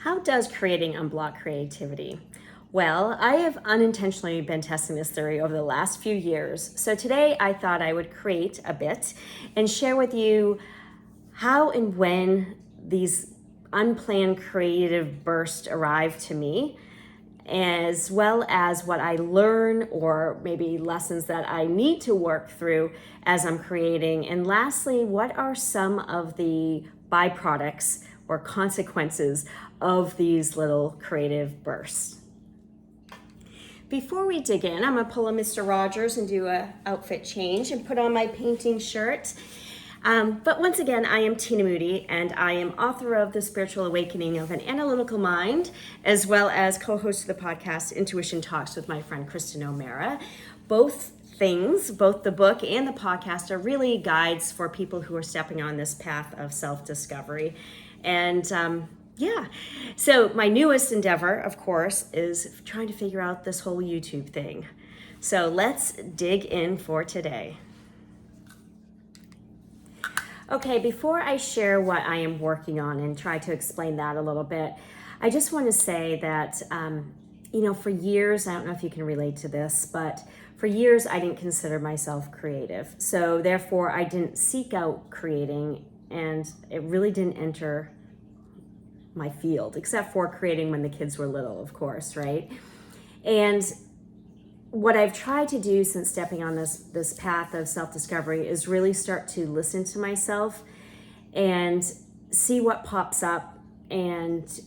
How does creating unblock creativity? Well, I have unintentionally been testing this theory over the last few years. So today I thought I would create a bit and share with you how and when these unplanned creative bursts arrive to me, as well as what I learn or maybe lessons that I need to work through as I'm creating. And lastly, what are some of the byproducts or consequences of these little creative bursts? Before we dig in, I'm gonna pull a Mr. Rogers and do a outfit change and put on my painting shirt. But once again, I am Tina Moody, and I am author of The Spiritual Awakening of an Analytical Mind, as well as co-host of the podcast Intuition Talks with my friend Kristen O'Mara. Both things, both the book and the podcast, are really guides for people who are stepping on this path of self-discovery. And so my newest endeavor, of course, is trying to figure out this whole YouTube thing. So let's dig in for today. Okay, before I share what I am working on and try to explain that a little bit, I just want to say that, for years, I don't know if you can relate to this, but for years I didn't consider myself creative. So therefore I didn't seek out creating, and it really didn't enter my field, except for creating when the kids were little, of course, right? And what I've tried to do since stepping on this path of self-discovery is really start to listen to myself and see what pops up, and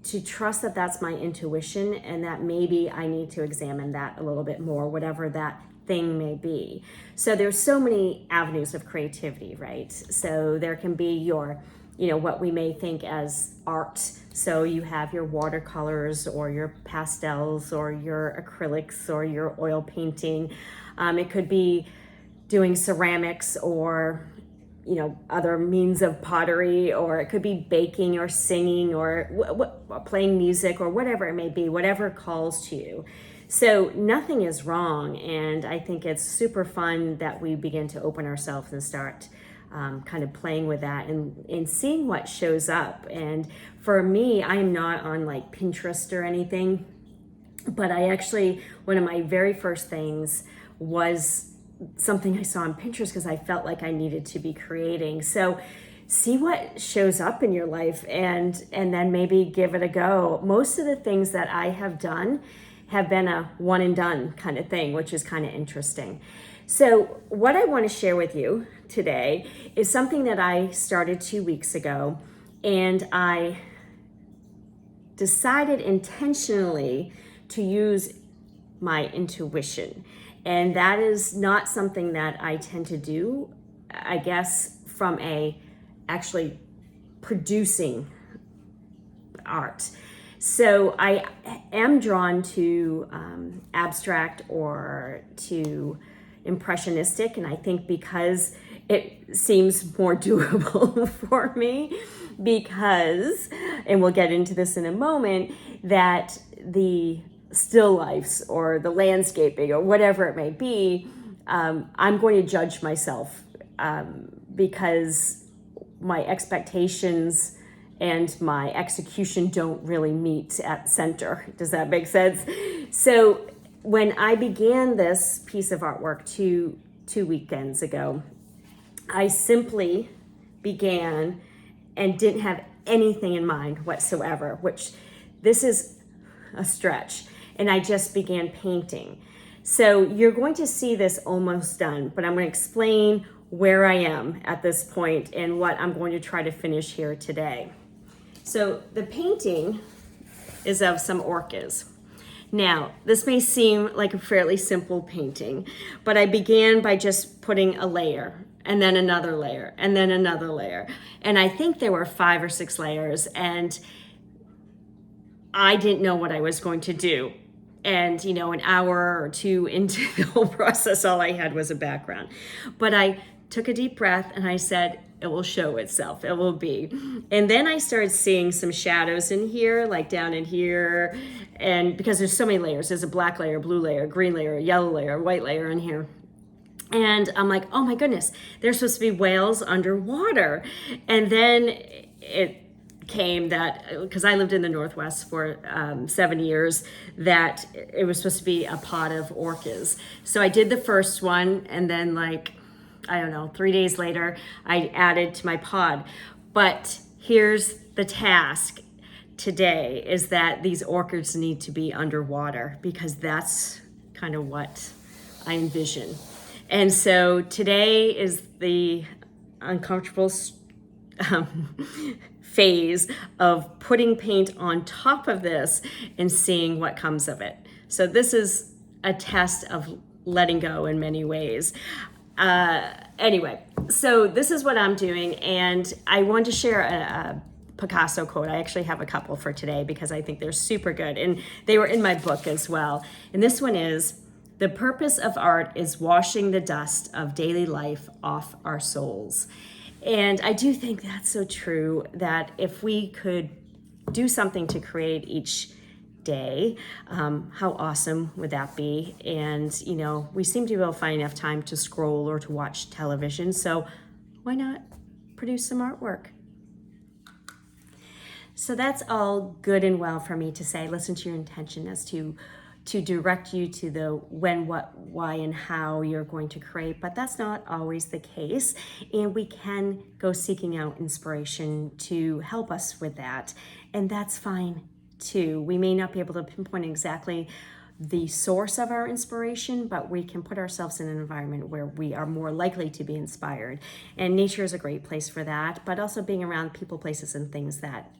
to trust that that's my intuition and that maybe I need to examine that a little bit more, whatever that thing may be. So there's so many avenues of creativity, right? So there can be your what we may think as art. So you have your watercolors or your pastels or your acrylics or your oil painting. It could be doing ceramics or, other means of pottery, or it could be baking or singing or playing music or whatever it may be, whatever calls to you. So nothing is wrong. And I think it's super fun that we begin to open ourselves and start kind of playing with that and seeing what shows up. And for me, I am not on like Pinterest or anything, but one of my very first things was something I saw on Pinterest because I felt like I needed to be creating. So see what shows up in your life and then maybe give it a go. Most of the things that I have done have been a one and done kind of thing, which is kind of interesting. So what I want to share with you today is something that I started 2 weeks ago, and I decided intentionally to use my intuition. And that is not something that I tend to do, I guess, from actually producing art. So I am drawn to abstract or to impressionistic, and I think because it seems more doable for me, and we'll get into this in a moment, that the still lifes or the landscaping or whatever it may be, I'm going to judge myself because my expectations and my execution don't really meet at center. Does that make sense? So when I began this piece of artwork two weekends ago, I simply began and didn't have anything in mind whatsoever, which this is a stretch, and I just began painting. So you're going to see this almost done, but I'm going to explain where I am at this point and what I'm going to try to finish here today. So the painting is of some orchids. Now, this may seem like a fairly simple painting, but I began by just putting a layer and then another layer and then another layer. And I think there were 5 or 6 layers, and I didn't know what I was going to do. And, an hour or two into the whole process, all I had was a background. But I took a deep breath and I said, it will show itself, it will be. And then I started seeing some shadows in here, like down in here. And because there's so many layers, there's a black layer, blue layer, green layer, yellow layer, white layer in here. And I'm like, oh my goodness, there's supposed to be whales underwater. And then it came that, because I lived in the Northwest for 7 years, that it was supposed to be a pot of orchids. So I did the first one, and then like, I don't know, 3 days later, I added to my pod. But here's the task today, is that these orchids need to be underwater, because that's kind of what I envision. And so today is the uncomfortable phase of putting paint on top of this and seeing what comes of it. So this is a test of letting go in many ways. Anyway, so this is what I'm doing, and I want to share a Picasso quote. I actually have a couple for today because I think they're super good, and they were in my book as well. And this one is, "The purpose of art is washing the dust of daily life off our souls." And I do think that's so true, that if we could do something to create each day, how awesome would that be? And, you know, we seem to be able to find enough time to scroll or to watch television, so why not produce some artwork? So that's all good and well for me to say. Listen to your intention as to direct you to the when, what, why, and how you're going to create, but that's not always the case. And we can go seeking out inspiration to help us with that. And that's fine too. We may not be able to pinpoint exactly the source of our inspiration, but we can put ourselves in an environment where we are more likely to be inspired. And nature is a great place for that, but also being around people, places, and things that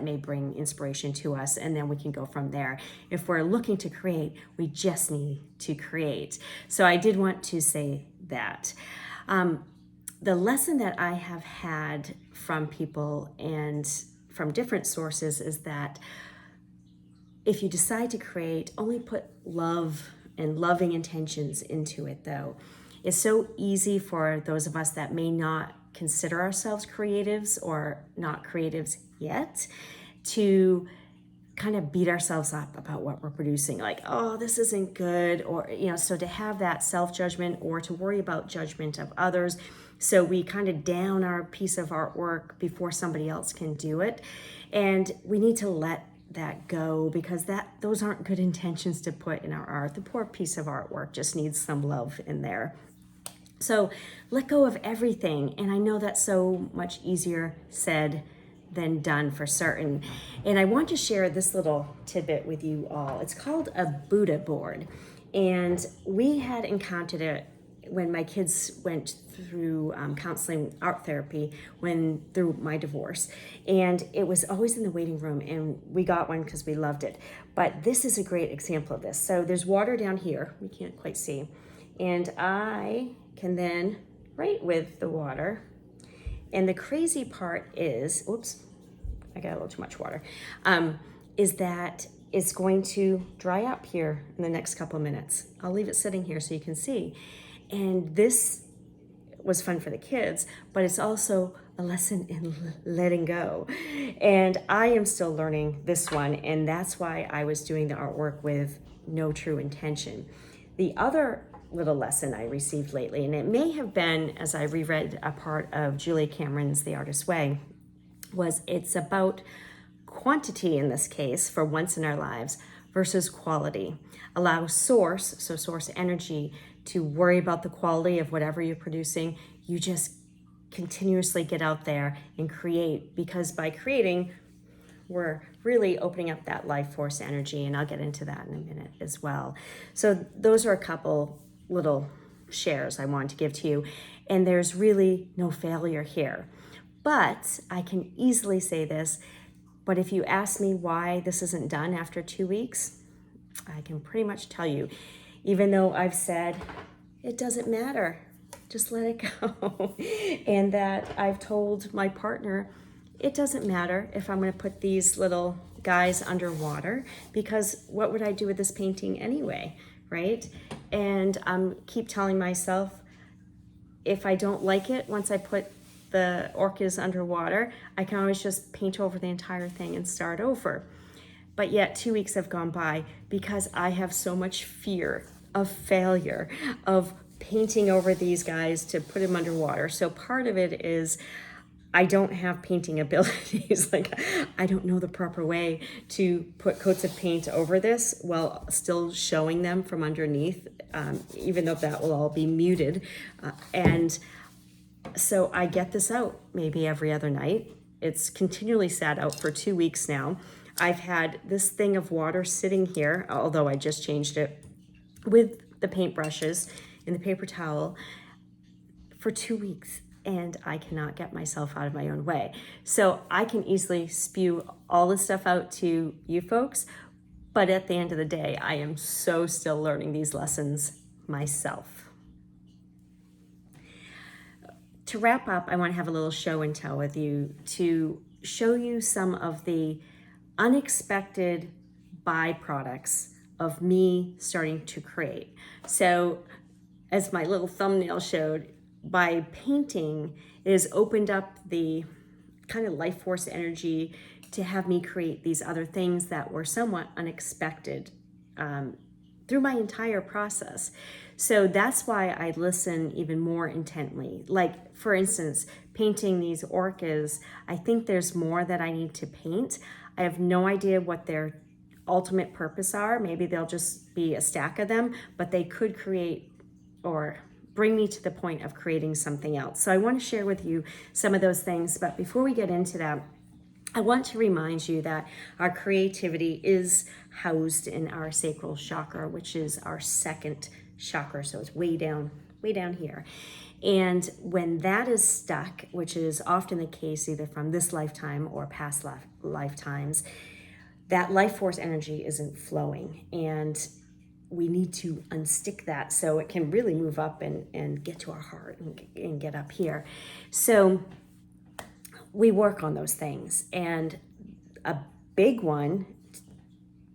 may bring inspiration to us, and then we can go from there. If we're looking to create, we just need to create. So I did want to say that. The lesson that I have had from people and from different sources is that if you decide to create, only put love and loving intentions into it, though. It's so easy for those of us that may not consider ourselves creatives or not creatives yet to kind of beat ourselves up about what we're producing, like, oh, this isn't good, or, you know, so to have that self-judgment or to worry about judgment of others, so we kind of down our piece of artwork before somebody else can do it. And we need to let that go, because those aren't good intentions to put in our art. The poor piece of artwork just needs some love in there. So let go of everything. And I know that's so much easier said than done, for certain. And I want to share this little tidbit with you all. It's called a Buddha board. And we had encountered it when my kids went through counseling, art therapy, through my divorce. And it was always in the waiting room, and we got one because we loved it. But this is a great example of this. So there's water down here. We can't quite see. And I can then write with the water. And the crazy part is, oops, I got a little too much water, is that it's going to dry up here in the next couple of minutes. I'll leave it sitting here so you can see. And this was fun for the kids, but it's also a lesson in letting go. And I am still learning this one, and that's why I was doing the artwork with no true intention. The other little lesson I received lately, and it may have been as I reread a part of Julia Cameron's The Artist's Way, was it's about quantity in this case for once in our lives versus quality. Allow source energy, to worry about the quality of whatever you're producing. You just continuously get out there and create, because by creating, we're really opening up that life force energy, and I'll get into that in a minute as well. So those are a couple little shares I wanted to give to you, and there's really no failure here. But I can easily say this, but if you ask me why this isn't done after 2 weeks, I can pretty much tell you, even though I've said it doesn't matter, just let it go. And that I've told my partner, it doesn't matter if I'm going to put these little guys underwater, because what would I do with this painting anyway, right? And keep telling myself, if I don't like it, once I put the orchids underwater, I can always just paint over the entire thing and start over. But yet 2 weeks have gone by because I have so much fear of failure, of painting over these guys to put them underwater. So part of it is I don't have painting abilities. Like, I don't know the proper way to put coats of paint over this while still showing them from underneath, even though that will all be muted. And so I get this out maybe every other night. It's continually sat out for 2 weeks now. I've had this thing of water sitting here, although I just changed it, with the paintbrushes and the paper towel for 2 weeks, and I cannot get myself out of my own way. So I can easily spew all this stuff out to you folks, but at the end of the day, I am so still learning these lessons myself. To wrap up, I want to have a little show and tell with you to show you some of the unexpected byproducts of me starting to create. So, as my little thumbnail showed, by painting, it has opened up the kind of life force energy to have me create these other things that were somewhat unexpected through my entire process. So that's why I listen even more intently. Like, for instance, painting these orchids, I think there's more that I need to paint. I have no idea what their ultimate purpose are. Maybe they'll just be a stack of them, but they could create or bring me to the point of creating something else. So I want to share with you some of those things. But before we get into that, I want to remind you that our creativity is housed in our sacral chakra, which is our second chakra. So it's way down here. And when that is stuck, which is often the case either from this lifetime or past lifetimes, that life force energy isn't flowing. And we need to unstick that so it can really move up and get to our heart and get up here. So we work on those things. And a big one,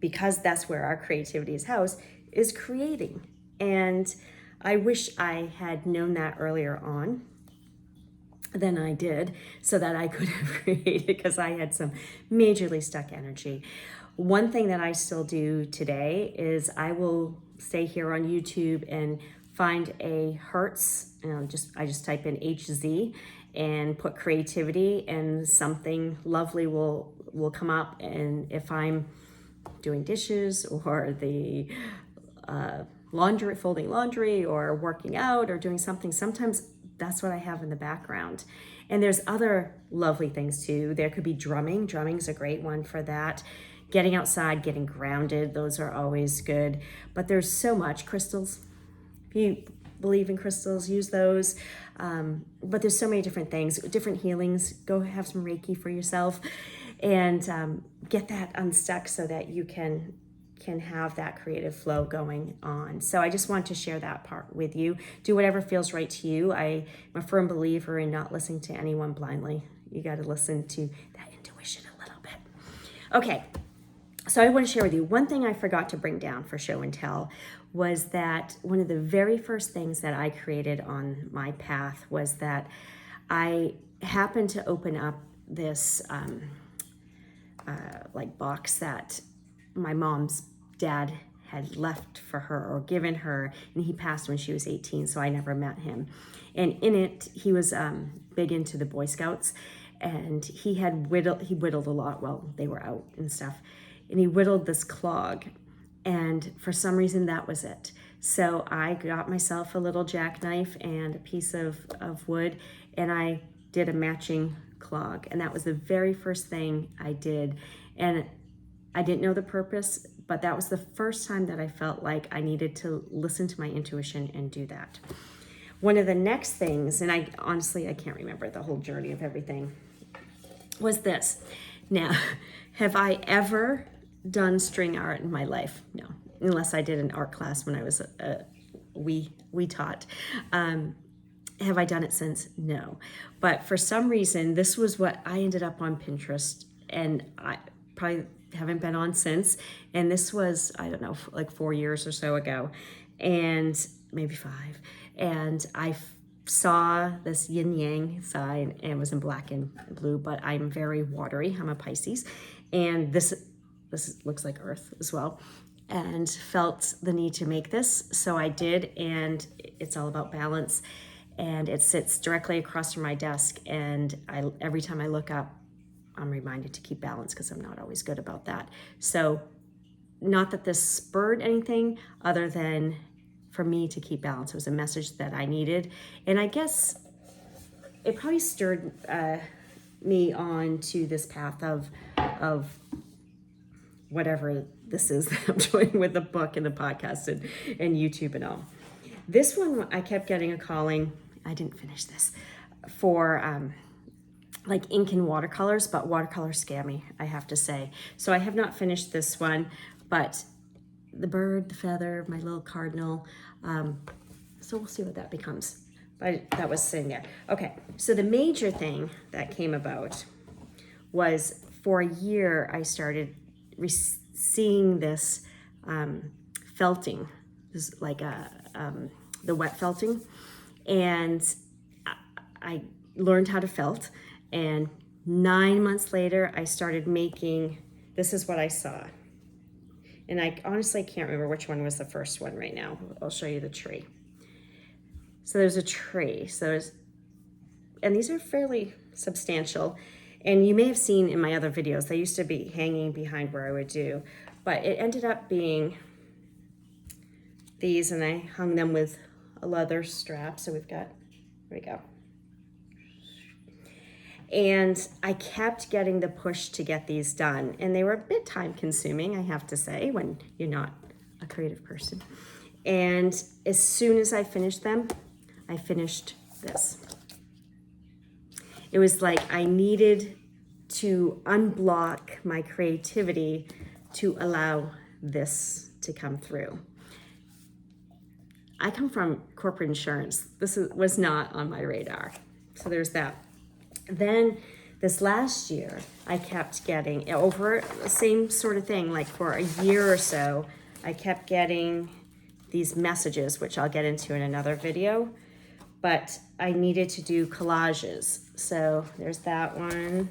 because that's where our creativity is housed, is creating. And I wish I had known that earlier on than I did, so that I could have created, because I had some majorly stuck energy. One thing that I still do today is I will stay here on YouTube and find a Hertz, I just type in HZ and put creativity, and something lovely will come up. And if I'm doing dishes or the folding laundry or working out or doing something, sometimes that's what I have in the background. And there's other lovely things too. There could be drumming. Drumming's a great one for that. Getting outside, getting grounded, those are always good. But there's so much. Crystals, if you believe in crystals, use those. But there's so many different things, different healings. Go have some Reiki for yourself and get that unstuck so that you can have that creative flow going on. So I just want to share that part with you. Do whatever feels right to you. I'm a firm believer in not listening to anyone blindly. You got to listen to that intuition a little bit. Okay, so I want to share with you one thing I forgot to bring down for show and tell was that one of the very first things that I created on my path was that I happened to open up this like box that my mom's dad had left for her or given her, and he passed when she was 18, so I never met him. And in it, he was big into the Boy Scouts, and he whittled a lot while they were out and stuff, and he whittled this clog, and for some reason that was it. So I got myself a little jackknife and a piece of wood, and I did a matching clog, and that was the very first thing I did. And I didn't know the purpose, but that was the first time that I felt like I needed to listen to my intuition and do that. One of the next things, and I can't remember the whole journey of everything, was this. Now, have I ever done string art in my life? No, unless I did an art class when I was we taught. Have I done it since? No. But for some reason, this was what I ended up on Pinterest, and I probably haven't been on since. And this was, I don't know, like 4 years or so ago, and maybe 5. And I saw this yin yang sign, and it was in black and blue, but I'm very watery. I'm a Pisces. And this looks like Earth as well, and felt the need to make this. So I did, and it's all about balance. and it sits directly across from my desk. And every time I look up, I'm reminded to keep balance because I'm not always good about that. So not that this spurred anything other than for me to keep balance. It was a message that I needed. And I guess it probably stirred me on to this path of whatever this is that I'm doing with the book and the podcast and YouTube and all. This one, I kept getting a calling. I didn't finish this for like ink and watercolors, but watercolors scare me, I have to say. So I have not finished this one, but the bird, the feather, my little cardinal. So we'll see what that becomes. But that was sitting there. Okay, so the major thing that came about was for a year I started seeing this felting, this like the wet felting, and I learned how to felt. And 9 months later, I started making. This is what I saw, and I honestly can't remember which one was the first one right now. I'll show you the tree. So there's a tree. And these are fairly substantial. And you may have seen in my other videos, they used to be hanging behind where I would do, but it ended up being these, and I hung them with a leather strap. So we've got, here we go. And I kept getting the push to get these done. And they were a bit time consuming, I have to say, when you're not a creative person. And as soon as I finished them, I finished this. It was like I needed to unblock my creativity to allow this to come through. I come from corporate insurance. This was not on my radar. So there's that. Then this last year, I kept getting, over the same sort of thing, like for a year or so, I kept getting these messages, which I'll get into in another video, but I needed to do collages. So there's that one,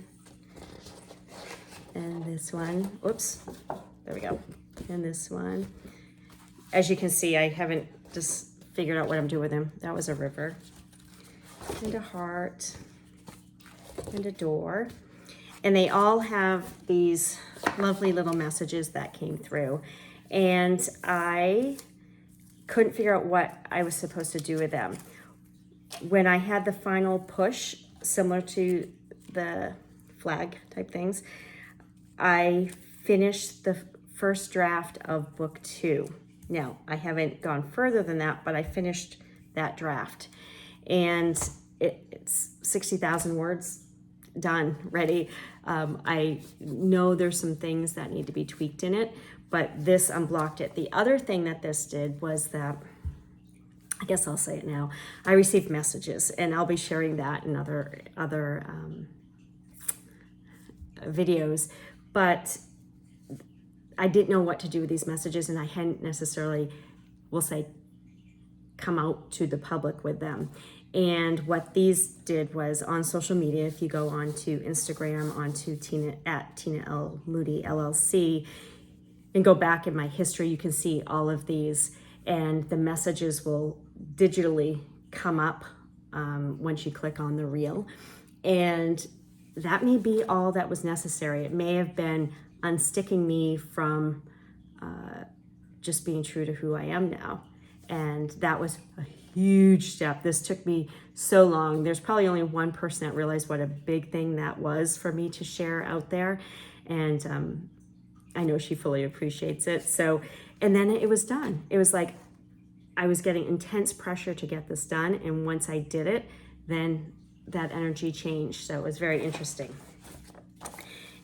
and this one, oops, there we go, and this one. As you can see, I haven't just figured out what I'm doing with them. That was a river, and a heart, and a door. And they all have these lovely little messages that came through. And I couldn't figure out what I was supposed to do with them. When I had the final push, similar to the flag type things, I finished the first draft of book 2. Now, I haven't gone further than that, but I finished that draft. And it's 60,000 words, done, ready. I know there's some things that need to be tweaked in it, but this unblocked it. The other thing that this did was that, I guess I'll say it now, I received messages, and I'll be sharing that in other videos, but I didn't know what to do with these messages, and I hadn't necessarily, we'll say, come out to the public with them. And what these did was on social media, if you go on to Instagram, onto Tina L. Moody LLC, and go back in my history, you can see all of these, and the messages will digitally come up once you click on the reel. And that may be all that was necessary. It may have been unsticking me from just being true to who I am now. And that was a huge step. This took me so long. There's probably only one person that realized what a big thing that was for me to share out there. And I know she fully appreciates it. So, and then it was done. It was like I was getting intense pressure to get this done. And once I did it, then that energy changed. So it was very interesting.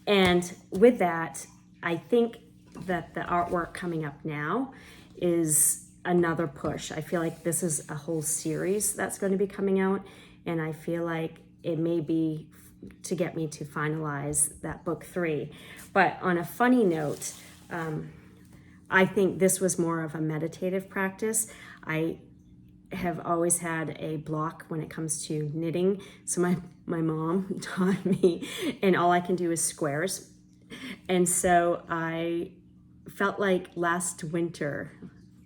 And with that, I think that the artwork coming up now is another push. I feel like this is a whole series that's going to be coming out, and I feel like it may be to get me to finalize that book 3. But on a funny note, I think this was more of a meditative practice. I have always had a block when it comes to knitting. So my mom taught me, and all I can do is squares. And so I felt like last winter,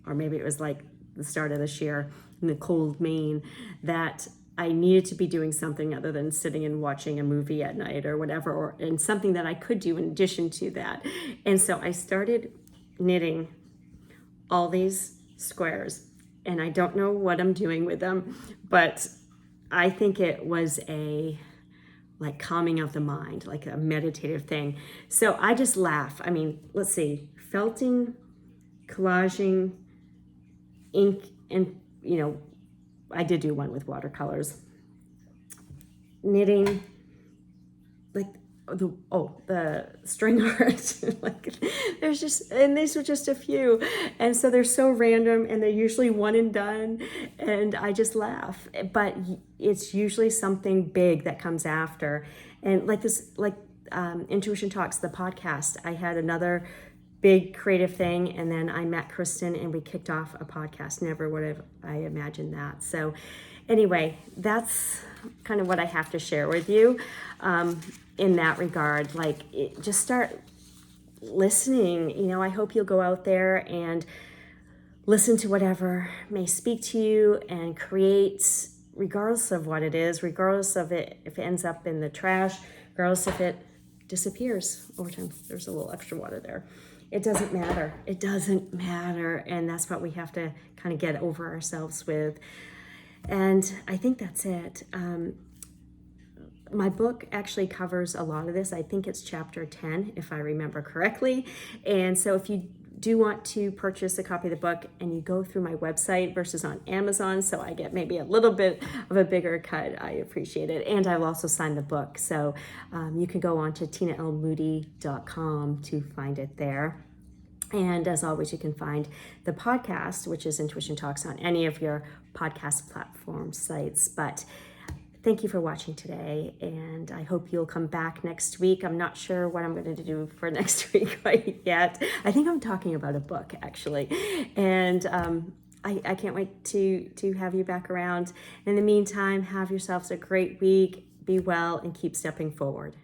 or maybe it was like the start of this year in the cold Maine, that I needed to be doing something other than sitting and watching a movie at night or whatever, and something that I could do in addition to that. And so I started knitting all these squares, and I don't know what I'm doing with them, but I think it was like calming of the mind, like a meditative thing. So I just laugh. I mean, let's see, felting, collaging, ink, and I did do one with watercolors, knitting, like the string art. Like and these were just a few, and so they're so random, and they're usually one and done, and I just laugh. But it's usually something big that comes after, and Intuition Talks, the podcast. I had another big creative thing, and then I met Kristen and we kicked off a podcast. Never would have I imagined that. So anyway, that's kind of what I have to share with you in that regard. Just start listening. I hope you'll go out there and listen to whatever may speak to you and create, regardless of what it is, regardless of it if it ends up in the trash, regardless if it disappears over time. There's a little extra water there. It doesn't matter. It doesn't matter. And that's what we have to kind of get over ourselves with. And I think that's it. My book actually covers a lot of this. I think it's chapter 10, if I remember correctly. And so if you do want to purchase a copy of the book and you go through my website versus on Amazon, so I get maybe a little bit of a bigger cut, I appreciate it. And I'll also sign the book. So you can go on to tinalmoody.com to find it there. And as always, you can find the podcast, which is Intuition Talks, on any of your podcast platform sites. But thank you for watching today, and I hope you'll come back next week. I'm not sure what I'm going to do for next week quite yet. I think I'm talking about a book, actually. And I can't wait to have you back around. In the meantime, have yourselves a great week. Be well and keep stepping forward.